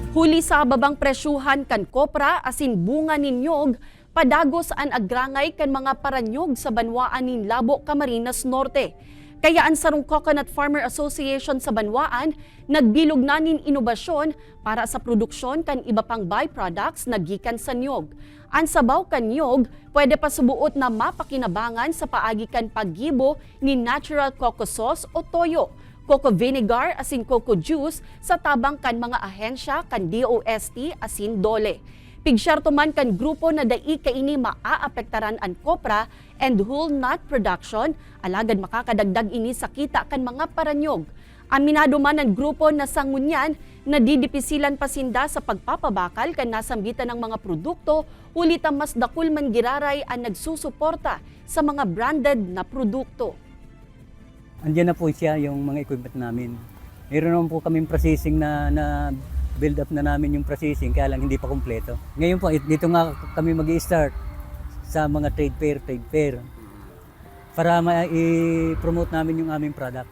Huli sa babang presyuhan kan kopra asin bunga ninyog, padagos an agrangay kan mga paranyog sa banwaan nin Labo, Camarines Norte. Kaya ang Sarong Coconut Farmer Association sa Banwaan, nagbilog na nin inobasyon para sa produksyon kan iba pang byproducts na gikan sa niyog. Ang sabaw kan niyog, pwede pa subuot na mapakinabangan sa paagi kan paggibo ni natural coco sauce o toyo, coco vinegar asin coco juice sa tabang kan mga ahensya kan DOST asin DOLE. Pigsyarto man kan grupo na dai kaini maaapektaran an kopra and whole nut production, alagad makakadagdag ini sa kita kan mga paranyog. Aminado man ang grupo na sangunyan na didipisilan pasinda sa pagpapabakal kan nasambitan ng mga produkto, ulit ang mas dakul man giraray ang nagsusuporta sa mga branded na produkto. Andiyan na po siya yung mga equipment namin. Meron naman po kaming processing na build up na namin yung processing, kaya lang hindi pa kumpleto. Ngayon po, dito nga kami mag-i-start sa mga trade fair para i-promote namin yung aming product.